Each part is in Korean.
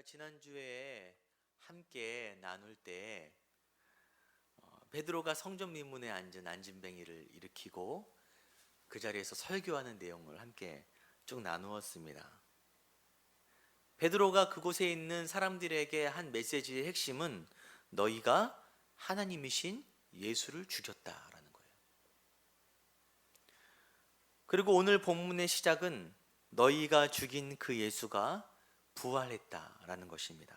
제가 지난주에 함께 나눌 때 베드로가 성전 미문에 앉은 안진뱅이를 일으키고 그 자리에서 설교하는 내용을 함께 쭉 나누었습니다. 베드로가 그곳에 있는 사람들에게 한 메시지의 핵심은 너희가 하나님이신 예수를 죽였다라는 거예요. 그리고 오늘 본문의 시작은 너희가 죽인 그 예수가 부활했다라는 것입니다.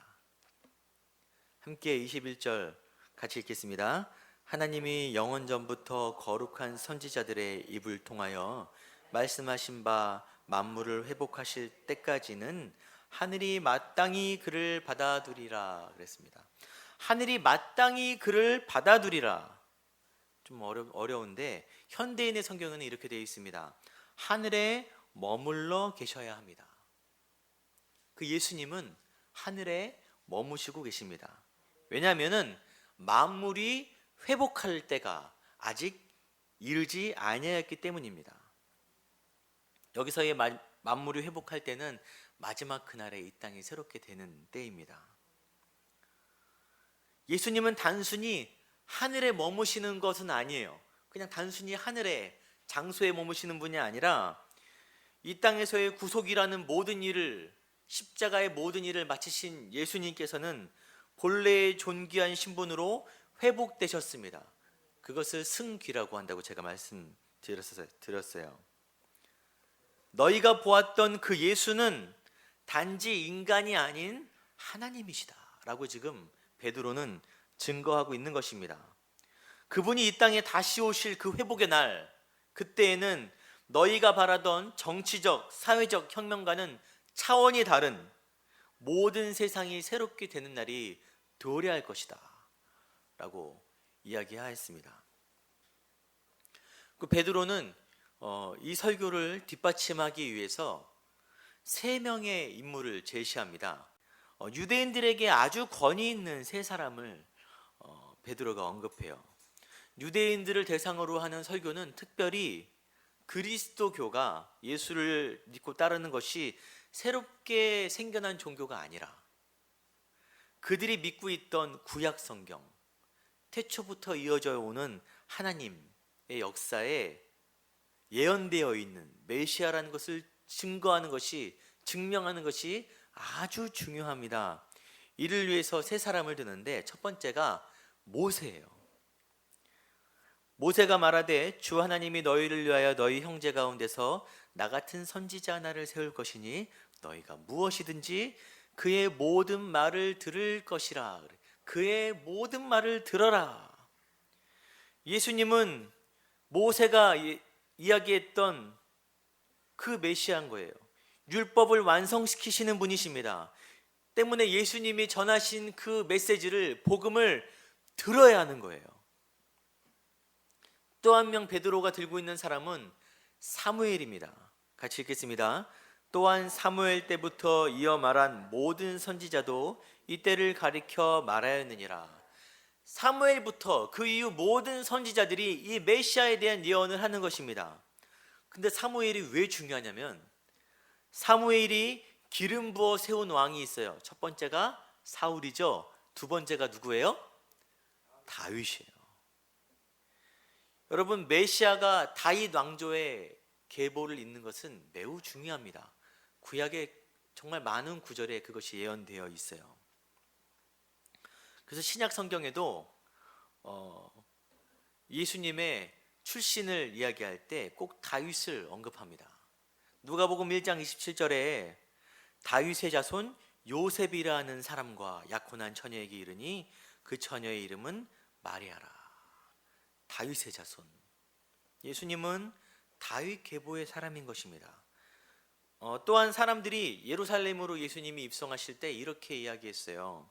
함께 21절 같이 읽겠습니다. 하나님이 영원 전부터 거룩한 선지자들의 입을 통하여 말씀하신 바 만물을 회복하실 때까지는 하늘이 마땅히 그를 받아두리라 그랬습니다. 하늘이 마땅히 그를 받아두리라. 좀 어려운데 현대인의 성경에는 이렇게 되어 있습니다. 하늘에 머물러 계셔야 합니다. 그 예수님은 하늘에 머무시고 계십니다. 왜냐하면은 만물이 회복할 때가 아직 이르지 아니하였기 때문입니다. 여기서의 만물이 회복할 때는 마지막 그날에 이 땅이 새롭게 되는 때입니다. 예수님은 단순히 하늘에 머무시는 것은 아니에요. 그냥 단순히 하늘에 장소에 머무시는 분이 아니라 이 땅에서의 구속이라는 모든 일을, 십자가의 모든 일을 마치신 예수님께서는 본래의 존귀한 신분으로 회복되셨습니다. 그것을 승귀라고 한다고 제가 말씀드렸어요. 너희가 보았던 그 예수는 단지 인간이 아닌 하나님이시다 라고 지금 베드로는 증거하고 있는 것입니다. 그분이 이 땅에 다시 오실 그 회복의 날, 그때에는 너희가 바라던 정치적, 사회적 혁명과는 차원이 다른 모든 세상이 새롭게 되는 날이 도래할 것이다 라고 이야기하였습니다. 그 베드로는 이 설교를 뒷받침하기 위해서 세 명의 인물을 제시합니다. 유대인들에게 아주 권위 있는 세 사람을 베드로가 언급해요. 유대인들을 대상으로 하는 설교는 특별히 그리스도교가 예수를 믿고 따르는 것이 새롭게 생겨난 종교가 아니라 그들이 믿고 있던 구약 성경, 태초부터 이어져 오는 하나님의 역사에 예언되어 있는 메시아라는 것을 증거하는 것이, 증명하는 것이 아주 중요합니다. 이를 위해서 세 사람을 드는데 첫 번째가 모세예요. 모세가 말하되 주 하나님이 너희를 위하여 너희 형제 가운데서 나 같은 선지자 하나를 세울 것이니 너희가 무엇이든지 그의 모든 말을 들을 것이라. 그의 모든 말을 들어라. 예수님은 모세가 이야기했던 그 메시아인 거예요. 율법을 완성시키시는 분이십니다. 때문에 예수님이 전하신 그 메시지를, 복음을 들어야 하는 거예요. 또 한 명 베드로가 들고 있는 사람은 사무엘입니다. 같이 읽겠습니다. 또한 사무엘 때부터 이어 말한 모든 선지자도 이때를 가리켜 말하였느니라. 사무엘부터 그 이후 모든 선지자들이 이 메시아에 대한 예언을 하는 것입니다. 근데 사무엘이 왜 중요하냐면 사무엘이 기름 부어 세운 왕이 있어요. 첫 번째가 사울이죠. 두 번째가 누구예요? 다윗이에요. 여러분, 메시아가 다윗 왕조의 계보를 잇는 것은 매우 중요합니다. 구약에 정말 많은 구절에 그것이 예언되어 있어요. 그래서 신약 성경에도 예수님의 출신을 이야기할 때 꼭 다윗을 언급합니다. 누가복음 1장 27절에 다윗의 자손 요셉이라는 사람과 약혼한 처녀에게 이르니 그 처녀의 이름은 마리아라. 다윗의 자손. 예수님은 다윗 계보의 사람인 것입니다. 또한 사람들이 예루살렘으로 예수님이 입성하실 때 이렇게 이야기했어요.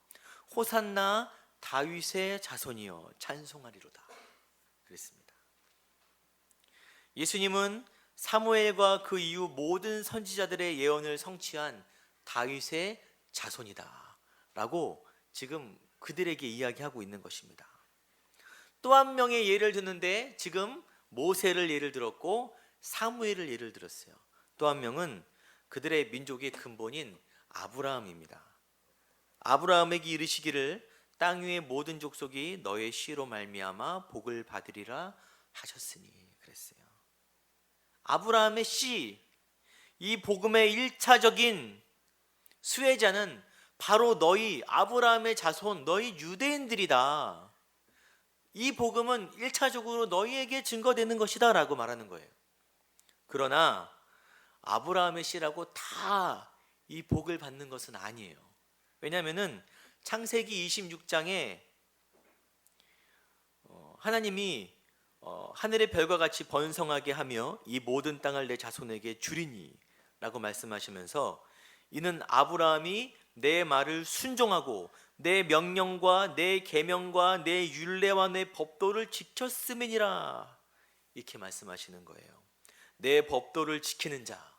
호산나 다윗의 자손이여 찬송하리로다 그랬습니다. 예수님은 사무엘과 그 이후 모든 선지자들의 예언을 성취한 다윗의 자손이다 라고 지금 그들에게 이야기하고 있는 것입니다. 또 한 명의 예를 드는데 지금 모세를 예를 들었고 사무엘을 예를 들었어요. 또 한 명은 그들의 민족의 근본인 아브라함입니다. 아브라함에게 이르시기를 땅 위의 모든 족속이 너의 씨로 말미암아 복을 받으리라 하셨으니 그랬어요. 아브라함의 씨, 이 복음의 1차적인 수혜자는 바로 너희 아브라함의 자손, 너희 유대인들이다. 이 복음은 1차적으로 너희에게 증거되는 것이다 라고 말하는 거예요. 그러나 아브라함의 씨라고 다 이 복을 받는 것은 아니에요. 왜냐하면 창세기 26장에 하나님이 하늘의 별과 같이 번성하게 하며 이 모든 땅을 내 자손에게 주리니 라고 말씀하시면서 이는 아브라함이 내 말을 순종하고 내 명령과 내 계명과 내 율례와 내 법도를 지켰음이니라 이렇게 말씀하시는 거예요. 내 법도를 지키는 자,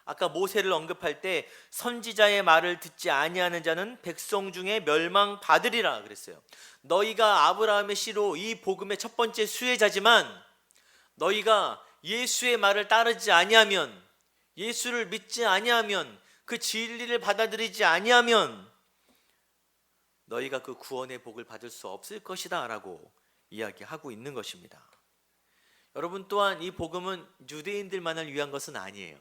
아까 모세를 언급할 때 선지자의 말을 듣지 아니하는 자는 백성 중에 멸망받으리라 그랬어요. 너희가 아브라함의 씨로 이 복음의 첫 번째 수혜자지만 너희가 예수의 말을 따르지 아니하면, 예수를 믿지 아니하면, 그 진리를 받아들이지 아니하면 너희가 그 구원의 복을 받을 수 없을 것이다 라고 이야기하고 있는 것입니다. 여러분, 또한 이 복음은 유대인들만을 위한 것은 아니에요.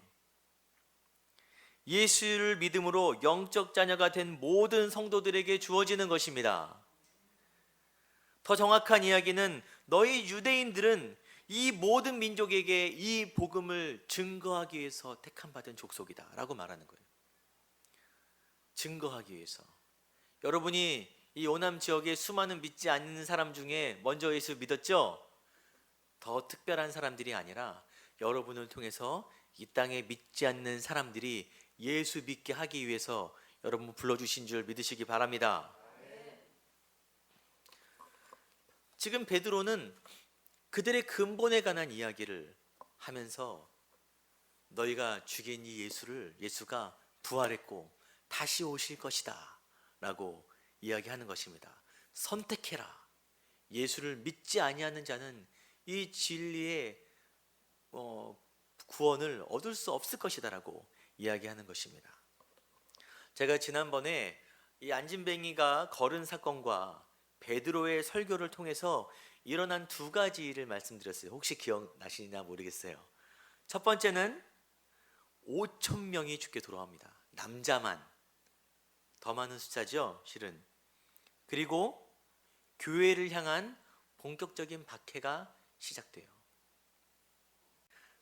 예수를 믿음으로 영적 자녀가 된 모든 성도들에게 주어지는 것입니다. 더 정확한 이야기는 너희 유대인들은 이 모든 민족에게 이 복음을 증거하기 위해서 택함받은 족속이다 라고 말하는 거예요. 증거하기 위해서. 여러분이 이 오남 지역에 수많은 믿지 않는 사람 중에 먼저 예수 믿었죠? 더 특별한 사람들이 아니라 여러분을 통해서 이 땅에 믿지 않는 사람들이 예수 믿게 하기 위해서 여러분 불러주신 줄 믿으시기 바랍니다. 지금 베드로는 그들의 근본에 관한 이야기를 하면서 너희가 죽인 이 예수가 부활했고 다시 오실 것이다 라고 이야기하는 것입니다. 선택해라. 예수를 믿지 아니하는 자는 이 진리의 구원을 얻을 수 없을 것이다 라고 이야기하는 것입니다. 제가 지난번에 이 안진뱅이가 걸은 사건과 베드로의 설교를 통해서 일어난 두 가지 일을 말씀드렸어요. 혹시 기억나시나 모르겠어요. 첫 번째는 5천 명이 죽게 돌아옵니다. 남자만. 더 많은 숫자죠, 실은. 그리고 교회를 향한 본격적인 박해가 시작돼요.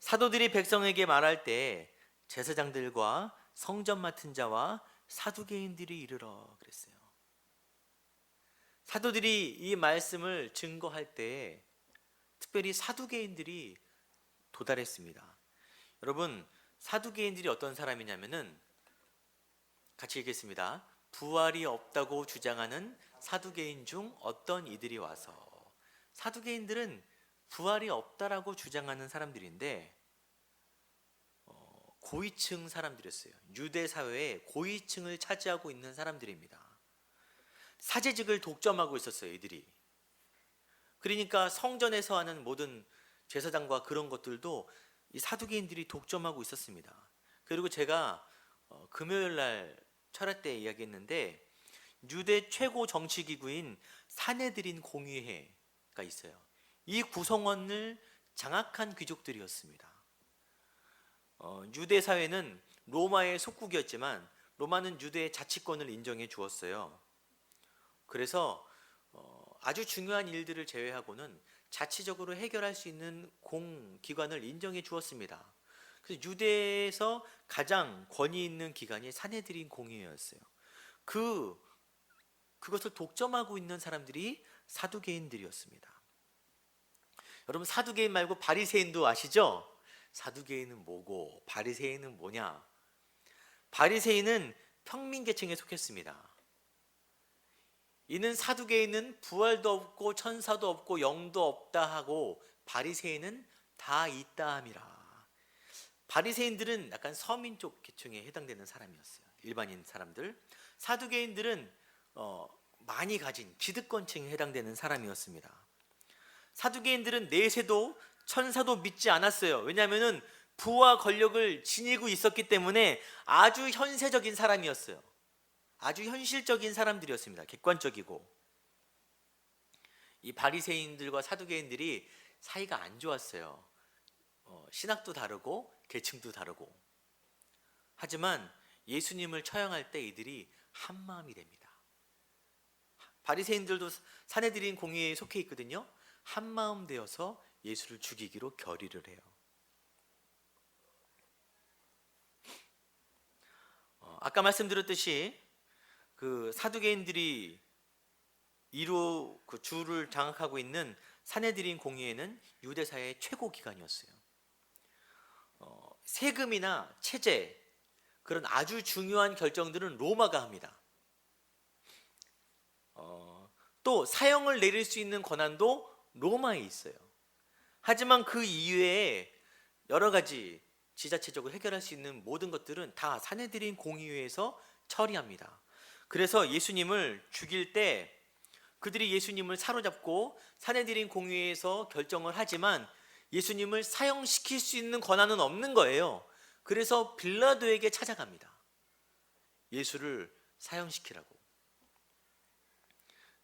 사도들이 백성에게 말할 때 제사장들과 성전 맡은 자와 사두개인들이 이르러 그랬어요. 사도들이 이 말씀을 증거할 때 특별히 사두개인들이 도달했습니다. 여러분, 사두개인들이 어떤 사람이냐면은 같이 읽겠습니다. 부활이 없다고 주장하는 사두개인 중 어떤 이들이 와서, 사두개인들은 부활이 없다라고 주장하는 사람들인데 고위층 사람들이었어요. 유대 사회의 고위층을 차지하고 있는 사람들입니다. 사제직을 독점하고 있었어요, 이들이. 그러니까 성전에서 하는 모든 제사장과 그런 것들도 이 사두개인들이 독점하고 있었습니다. 그리고 제가 금요일 날 철학 때 이야기했는데 유대 최고 정치 기구인 사내들인 공의회가 있어요. 이 구성원을 장악한 귀족들이었습니다. 유대 사회는 로마의 속국이었지만 로마는 유대의 자치권을 인정해 주었어요. 그래서 아주 중요한 일들을 제외하고는 자치적으로 해결할 수 있는 공기관을 인정해 주었습니다. 그래서 유대에서 가장 권위 있는 기관이 사내들인 공의회였어요. 그것을 독점하고 있는 사람들이 사두개인들이었습니다. 여러분, 사두개인 말고 바리새인도 아시죠? 사두개인은 뭐고 바리새인은 뭐냐? 바리새인은 평민계층에 속했습니다. 이는 사두개인은 부활도 없고 천사도 없고 영도 없다 하고 바리새인은 다 있다 함이라. 바리새인들은 약간 서민 쪽 계층에 해당되는 사람이었어요. 일반인 사람들. 사두개인들은 많이 가진 기득권층에 해당되는 사람이었습니다. 사두개인들은 내세도 천사도 믿지 않았어요. 왜냐하면 부와 권력을 지니고 있었기 때문에 아주 현세적인 사람이었어요. 아주 현실적인 사람들이었습니다. 객관적이고. 이 바리새인들과 사두개인들이 사이가 안 좋았어요. 신학도 다르고 계층도 다르고. 하지만 예수님을 처형할 때 이들이 한 마음이 됩니다. 바리새인들도 산헤드린 공의회에 속해 있거든요. 한 마음 되어서 예수를 죽이기로 결의를 해요. 아까 말씀드렸듯이 그 사두개인들이 그 주를 장악하고 있는 산헤드린 공의회는 유대사의 최고 기관이었어요. 세금이나 체제, 그런 아주 중요한 결정들은 로마가 합니다. 또 사형을 내릴 수 있는 권한도 로마에 있어요. 하지만 그 이외에 여러 가지 지자체적으로 해결할 수 있는 모든 것들은 다 산헤드린 공의회에서 처리합니다. 그래서 예수님을 죽일 때 그들이 예수님을 사로잡고 산헤드린 공의회에서 결정을 하지만 예수님을 사형시킬 수 있는 권한은 없는 거예요. 그래서 빌라도에게 찾아갑니다. 예수를 사형시키라고.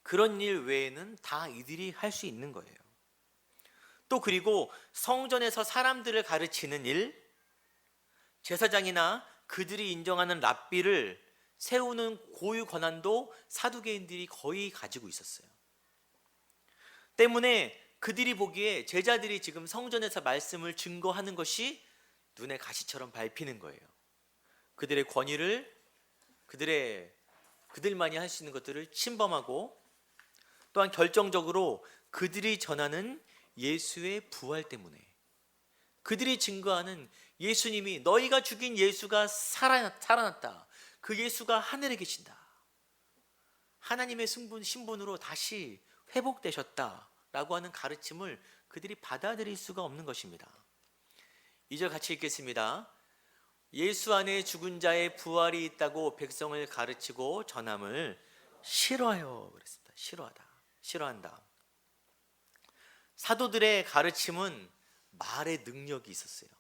그런 일 외에는 다 이들이 할 수 있는 거예요. 또 그리고 성전에서 사람들을 가르치는 일, 제사장이나 그들이 인정하는 랍비를 세우는 고유 권한도 사두개인들이 거의 가지고 있었어요. 때문에 그들이 보기에 제자들이 지금 성전에서 말씀을 증거하는 것이 눈에 가시처럼 밟히는 거예요. 그들의 권위를, 그들만이 할 수 있는 것들을 침범하고, 또한 결정적으로 그들이 전하는 예수의 부활 때문에, 그들이 증거하는 예수님이, 너희가 죽인 예수가 살아났다, 그 예수가 하늘에 계신다, 하나님의 신분으로 다시 회복되셨다라고 하는 가르침을 그들이 받아들일 수가 없는 것입니다. 2절 같이 읽겠습니다. 예수 안에 죽은 자의 부활이 있다고 백성을 가르치고 전함을 싫어하여 그랬습니다. 싫어한다. 사도들의 가르침은 말의 능력이 있었어요.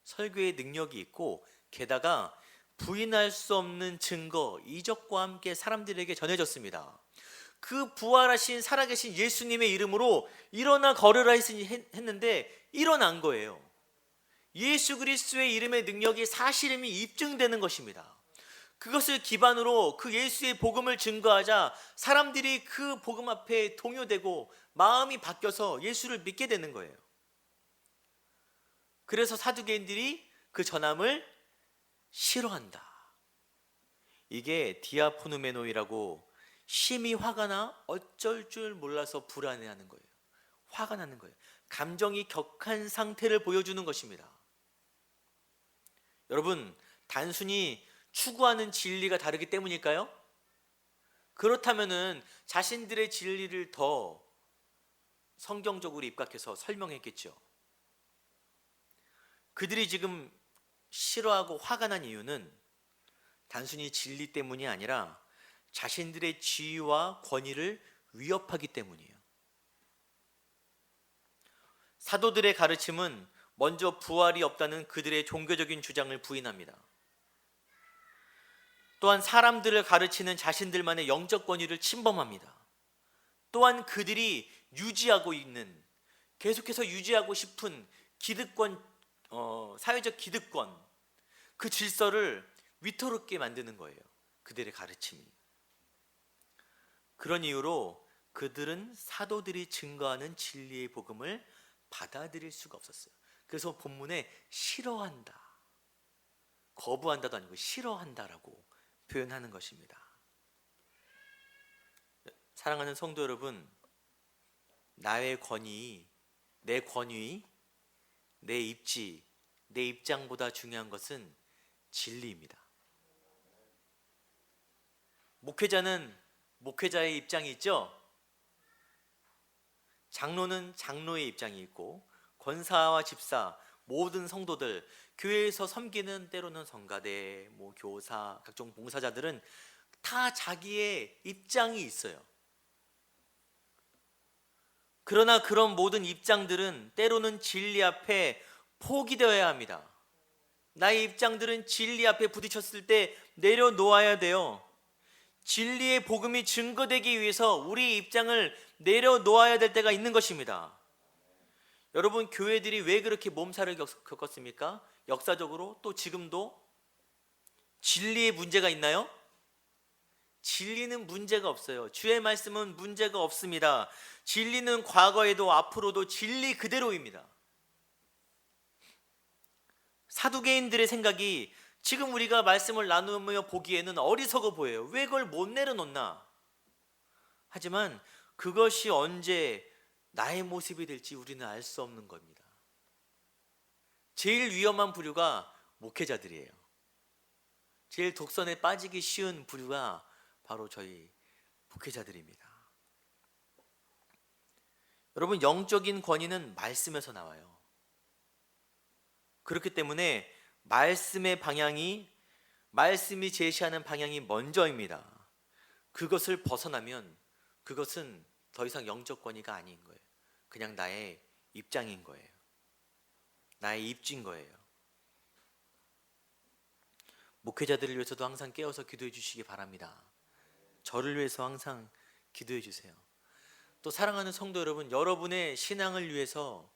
설교의 능력이 있고, 게다가 부인할 수 없는 증거, 이적과 함께 사람들에게 전해졌습니다. 그 부활하신 살아계신 예수님의 이름으로 일어나 걸으라 했는데 일어난 거예요. 예수 그리스도의 이름의 능력이 사실임이 입증되는 것입니다. 그것을 기반으로 그 예수의 복음을 증거하자 사람들이 그 복음 앞에 동요되고 마음이 바뀌어서 예수를 믿게 되는 거예요. 그래서 사두개인들이 그 전함을 싫어한다. 이게 디아포누메노이라고, 심히 화가 나 어쩔 줄 몰라서 불안해하는 거예요. 화가 나는 거예요. 감정이 격한 상태를 보여주는 것입니다. 여러분, 단순히 추구하는 진리가 다르기 때문일까요? 그렇다면은 자신들의 진리를 더 성경적으로 입각해서 설명했겠죠. 그들이 지금 싫어하고 화가 난 이유는 단순히 진리 때문이 아니라 자신들의 지위와 권위를 위협하기 때문이에요. 사도들의 가르침은 먼저 부활이 없다는 그들의 종교적인 주장을 부인합니다. 또한 사람들을 가르치는 자신들만의 영적 권위를 침범합니다. 또한 그들이 계속해서 유지하고 싶은 기득권, 사회적 기득권, 그 질서를 위태롭게 만드는 거예요. 그들의 가르침이. 그런 이유로 그들은 사도들이 증거하는 진리의 복음을 받아들일 수가 없었어요. 그래서 본문에 싫어한다, 거부한다도 아니고 싫어한다라고 표현하는 것입니다. 사랑하는 성도 여러분, 나의 권위, 내 권위, 내 입지, 내 입장보다 중요한 것은 진리입니다. 목회자는 목회자의 입장이 있죠. 장로는 장로의 입장이 있고, 권사와 집사, 모든 성도들, 교회에서 섬기는 때로는 성가대, 교사, 각종 봉사자들은 다 자기의 입장이 있어요. 그러나 그런 모든 입장들은 때로는 진리 앞에 포기되어야 합니다. 나의 입장들은 진리 앞에 부딪혔을 때 내려놓아야 돼요. 진리의 복음이 증거되기 위해서 우리 입장을 내려놓아야 될 때가 있는 것입니다. 여러분, 교회들이 왜 그렇게 몸살을 겪었습니까? 역사적으로 또 지금도 진리의 문제가 있나요? 진리는 문제가 없어요. 주의 말씀은 문제가 없습니다. 진리는 과거에도 앞으로도 진리 그대로입니다. 사두개인들의 생각이 지금 우리가 말씀을 나누며 보기에는 어리석어 보여요. 왜 그걸 못 내려놓나? 하지만 그것이 언제 나의 모습이 될지 우리는 알 수 없는 겁니다. 제일 위험한 부류가 목회자들이에요. 제일 독선에 빠지기 쉬운 부류가 바로 저희 목회자들입니다. 여러분, 영적인 권위는 말씀에서 나와요. 그렇기 때문에 말씀의 방향이, 말씀이 제시하는 방향이 먼저입니다. 그것을 벗어나면 그것은 더 이상 영적 권위가 아닌 거예요. 그냥 나의 입장인 거예요. 나의 입지인 거예요. 목회자들을 위해서도 항상 깨어서 기도해 주시기 바랍니다. 저를 위해서 항상 기도해 주세요. 또 사랑하는 성도 여러분, 여러분의 신앙을 위해서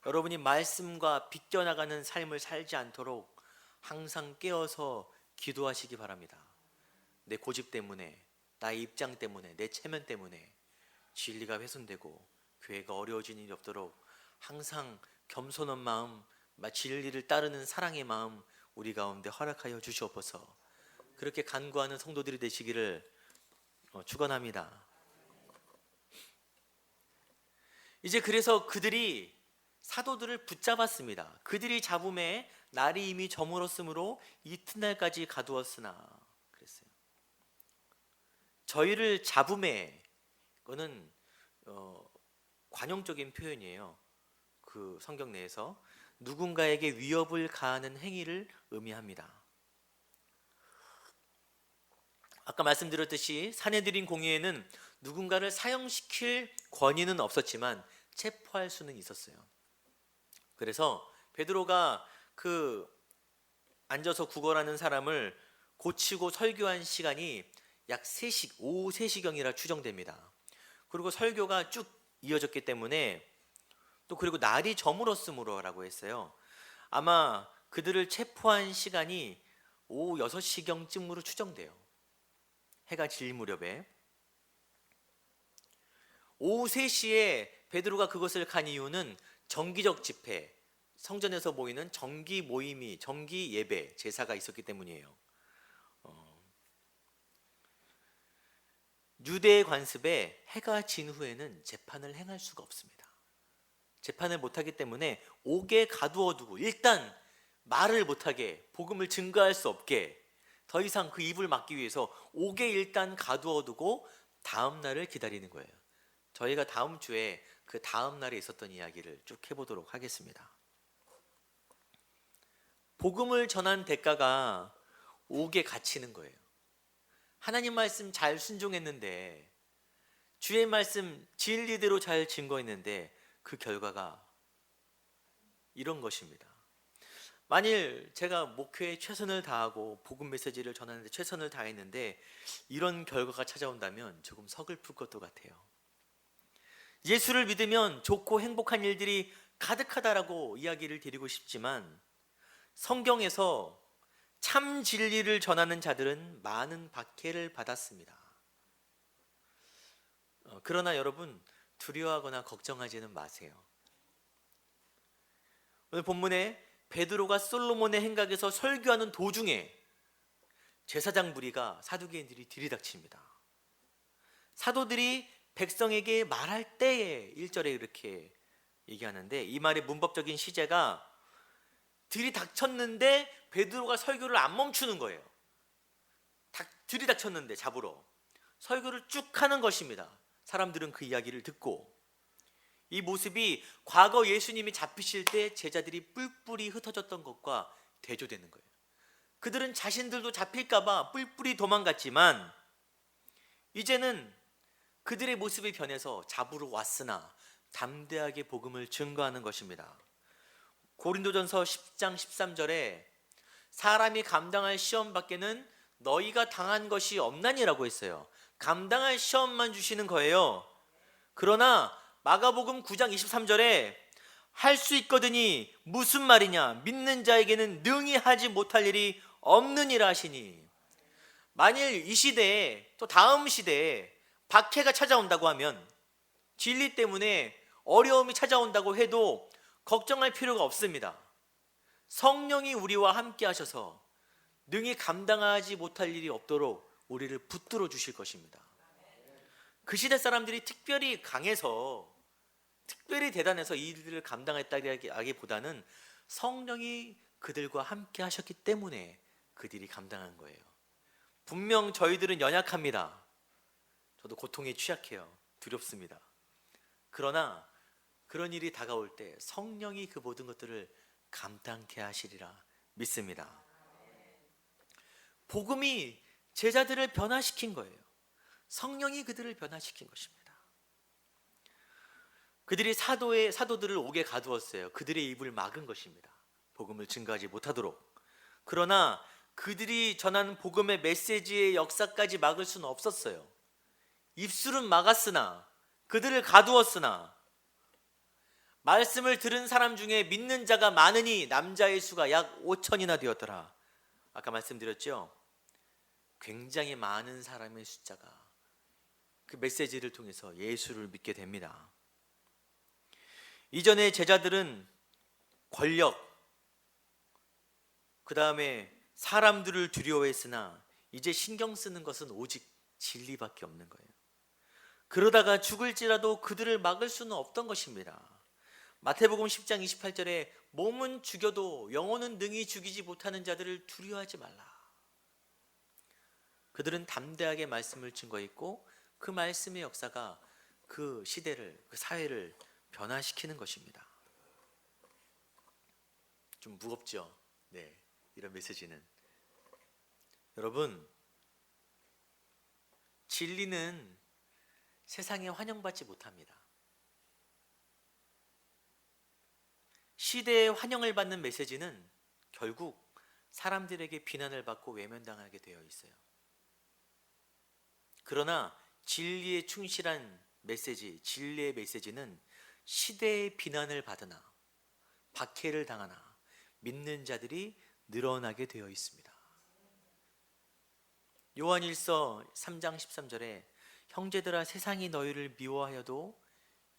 여러분이 말씀과 비껴나가는 삶을 살지 않도록 항상 깨어서 기도하시기 바랍니다. 내 고집 때문에, 나의 입장 때문에, 내 체면 때문에 진리가 훼손되고 교회가 어려워지는 일이 없도록 항상 겸손한 마음, 진리를 따르는 사랑의 마음 우리 가운데 허락하여 주시옵소서. 그렇게 간구하는 성도들이 되시기를 축원합니다. 이제 그래서 그들이 사도들을 붙잡았습니다. 그들이 잡음에 날이 이미 저물었으므로 이튿날까지 가두었으나 그랬어요. 저희를 잡음에, 이거는 관용적인 표현이에요. 그 성경 내에서 누군가에게 위협을 가하는 행위를 의미합니다. 아까 말씀드렸듯이 사내들인 공의회는 누군가를 사형시킬 권위는 없었지만 체포할 수는 있었어요. 그래서 베드로가 그 앉아서 구걸하는 사람을 고치고 설교한 시간이 약 3시, 오후 3시경이라 추정됩니다. 그리고 설교가 쭉 이어졌기 때문에, 또 그리고 날이 저물었으므로라고 했어요. 아마 그들을 체포한 시간이 오후 6시경쯤으로 추정돼요. 해가 질 무렵에. 오후 3시에 베드로가 그것을 간 이유는 정기적 집회, 성전에서 모이는 정기 모임이, 정기 예배, 제사가 있었기 때문이에요. 유대의 관습에 해가 진 후에는 재판을 행할 수가 없습니다. 재판을 못하기 때문에 옥에 가두어두고, 일단 말을 못하게, 복음을 증거할 수 없게, 더 이상 그 입을 막기 위해서 옥에 일단 가두어두고 다음 날을 기다리는 거예요. 저희가 다음 주에 그 다음 날에 있었던 이야기를 쭉 해보도록 하겠습니다. 복음을 전한 대가가 옥에 갇히는 거예요. 하나님 말씀 잘 순종했는데, 주의 말씀 진리대로 잘 증거했는데 그 결과가 이런 것입니다. 만일 제가 목회에 최선을 다하고 복음 메시지를 전하는데 최선을 다했는데 이런 결과가 찾아온다면 조금 서글플 것도 같아요. 예수를 믿으면 좋고 행복한 일들이 가득하다라고 이야기를 드리고 싶지만, 성경에서 참 진리를 전하는 자들은 많은 박해를 받았습니다. 그러나 여러분, 두려워하거나 걱정하지는 마세요. 오늘 본문에 베드로가 솔로몬의 행각에서 설교하는 도중에 제사장 무리가 사두개인들이 들이닥칩니다. 사도들이 백성에게 말할 때에 1절에 이렇게 얘기하는데, 이 말의 문법적인 시제가 들이닥쳤는데 베드로가 설교를 안 멈추는 거예요. 들이닥쳤는데 잡으러 설교를 쭉 하는 것입니다. 사람들은 그 이야기를 듣고, 이 모습이 과거 예수님이 잡히실 때 제자들이 뿔뿔이 흩어졌던 것과 대조되는 거예요. 그들은 자신들도 잡힐까봐 뿔뿔이 도망갔지만 이제는 그들의 모습이 변해서 잡으러 왔으나 담대하게 복음을 증거하는 것입니다. 고린도전서 10장 13절에 사람이 감당할 시험 밖에는 너희가 당한 것이 없나니라고 했어요. 감당할 시험만 주시는 거예요. 그러나 마가복음 9장 23절에 할 수 있거든이 무슨 말이냐, 믿는 자에게는 능히 하지 못할 일이 없느니라 하시니, 만일 이 시대에 또 다음 시대에 박해가 찾아온다고 하면, 진리 때문에 어려움이 찾아온다고 해도 걱정할 필요가 없습니다. 성령이 우리와 함께 하셔서 능히 감당하지 못할 일이 없도록 우리를 붙들어 주실 것입니다. 그 시대 사람들이 특별히 강해서, 특별히 대단해서 이 일들을 감당했다기보다는 성령이 그들과 함께 하셨기 때문에 그들이 감당한 거예요. 분명 저희들은 연약합니다. 저도 고통에 취약해요. 두렵습니다. 그러나 그런 일이 다가올 때 성령이 그 모든 것들을 감당케 하시리라 믿습니다. 복음이 제자들을 변화시킨 거예요. 성령이 그들을 변화시킨 것입니다. 그들이 사도들을 옥에 가두었어요. 그들의 입을 막은 것입니다. 복음을 증거하지 못하도록. 그러나 그들이 전하는 복음의 메시지의 역사까지 막을 수는 없었어요. 입술은 막았으나, 그들을 가두었으나, 말씀을 들은 사람 중에 믿는 자가 많으니 남자의 수가 약 5천이나 되었더라. 아까 말씀드렸죠? 굉장히 많은 사람의 숫자가 그 메시지를 통해서 예수를 믿게 됩니다. 이전에 제자들은 권력, 그 다음에 사람들을 두려워했으나 이제 신경 쓰는 것은 오직 진리밖에 없는 거예요. 그러다가 죽을지라도 그들을 막을 수는 없던 것입니다. 마태복음 10장 28절에 몸은 죽여도 영혼은 능히 죽이지 못하는 자들을 두려워하지 말라. 그들은 담대하게 말씀을 증거했고 그 말씀의 역사가 그 시대를, 그 사회를 변화시키는 것입니다. 좀 무겁죠? 네, 이런 메시지는. 여러분, 진리는 세상에 환영받지 못합니다. 시대에 환영을 받는 메시지는 결국 사람들에게 비난을 받고 외면당하게 되어 있어요. 그러나 진리에 충실한 메시지, 진리의 메시지는 시대의 비난을 받으나 박해를 당하나 믿는 자들이 늘어나게 되어 있습니다. 요한일서 3장 13절에 형제들아 세상이 너희를 미워하여도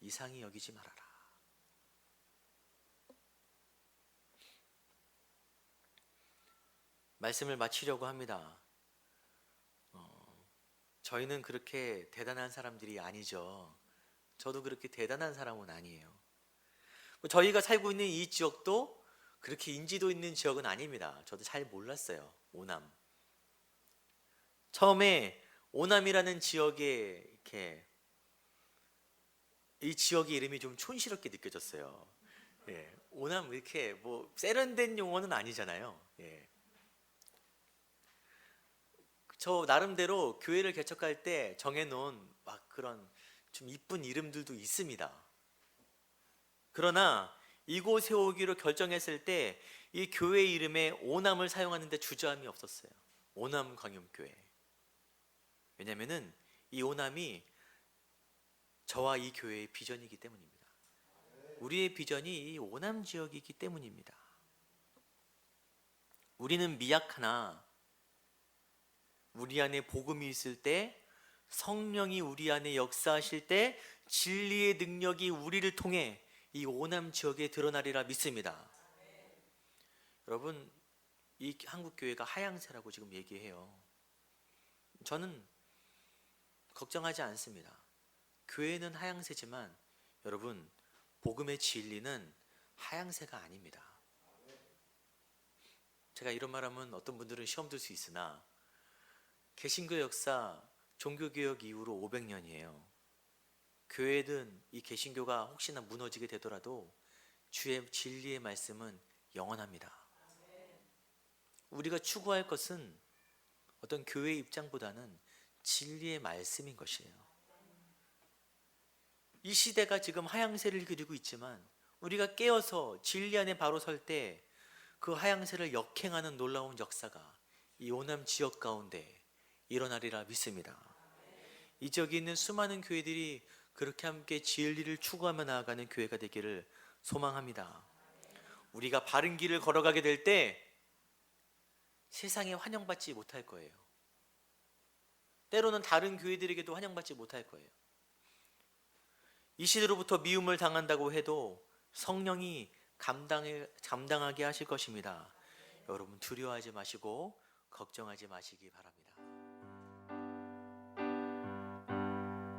이상히 여기지 말아라. 말씀을 마치려고 합니다. 저희는 그렇게 대단한 사람들이 아니죠. 저도 그렇게 대단한 사람은 아니에요. 저희가 살고 있는 이 지역도 그렇게 인지도 있는 지역은 아닙니다. 저도 잘 몰랐어요. 오남. 처음에 오남이라는 지역에 이렇게 이 지역의 이름이 좀 촌스럽게 느껴졌어요. 예, 오남 이렇게 뭐 세련된 용어는 아니잖아요. 예. 저 나름대로 교회를 개척할 때 정해놓은 막 그런 좀 이쁜 이름들도 있습니다. 그러나 이곳에 오기로 결정했을 때 이 교회 이름에 오남을 사용하는데 주저함이 없었어요. 오남 광염교회. 왜냐하면은 이 오남이 저와 이 교회의 비전이기 때문입니다. 우리의 비전이 이 오남 지역이기 때문입니다. 우리는 미약하나 우리 안에 복음이 있을 때, 성령이 우리 안에 역사하실 때 진리의 능력이 우리를 통해 이 오남 지역에 드러나리라 믿습니다. 여러분, 이 한국교회가 하향세라고 지금 얘기해요. 저는 걱정하지 않습니다. 교회는 하향세지만 여러분, 복음의 진리는 하향세가 아닙니다. 제가 이런 말하면 어떤 분들은 시험 들 수 있으나 개신교 역사 종교개혁 이후로 500년이에요. 교회든 이 개신교가 혹시나 무너지게 되더라도 주의 진리의 말씀은 영원합니다. 우리가 추구할 것은 어떤 교회의 입장보다는 진리의 말씀인 것이에요. 이 시대가 지금 하향세를 그리고 있지만 우리가 깨어서 진리 안에 바로 설 때 그 하향세를 역행하는 놀라운 역사가 이 호남 지역 가운데 일어나리라 믿습니다. 이 지역에 있는 수많은 교회들이 그렇게 함께 진리를 추구하며 나아가는 교회가 되기를 소망합니다. 우리가 바른 길을 걸어가게 될 때 세상에 환영받지 못할 거예요. 때로는 다른 교회들에게도 환영받지 못할 거예요. 이 시대로부터 미움을 당한다고 해도 성령이 감당하게 하실 것입니다. 여러분 두려워하지 마시고 걱정하지 마시기 바랍니다.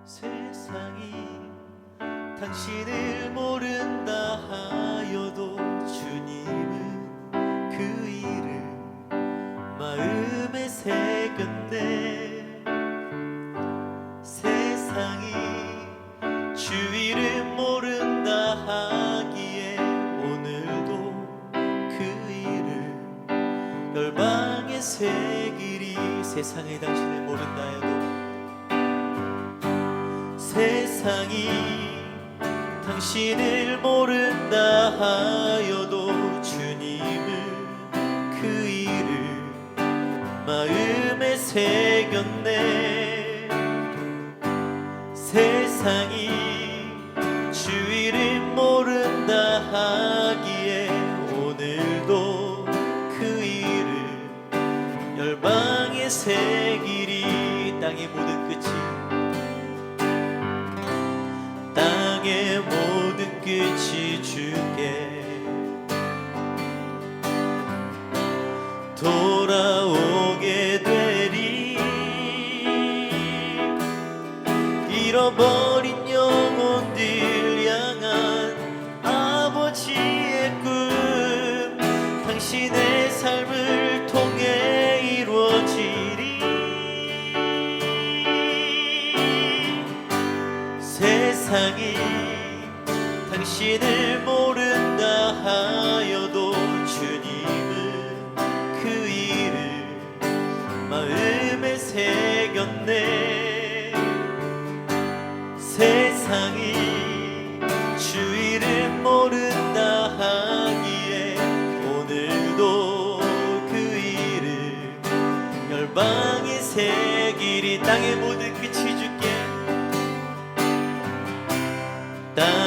세상이 당신을 모른다 하여도 주님은 그 이름 마음에 새겼네. 세상이 주 이름 모른다 하기에 오늘도 그 이름 열방에 새기리. 세상이 당신을 모른다 해도 세상이 당신을 모른다 하여도 주님은 그 이름 마음에 새겼네. 세상이 주 이름 모른다 하기에 오늘도 그 이름 열방에 새기리. 땅의 모든 끝이 땅의 모든 끝이 주께 돌아오게 되리. 잃어버린 영혼들 향한 아버지의 꿈 당신의 삶을 통해 이루어지리. 세상이 당신을 모른다 하여도 주님은 그 이름 마음에 새겼네. 세상이 주 이름 모른다 하기에 오늘도 그 이름 열방에 새기리. 땅의 모든 끝이 주께 땅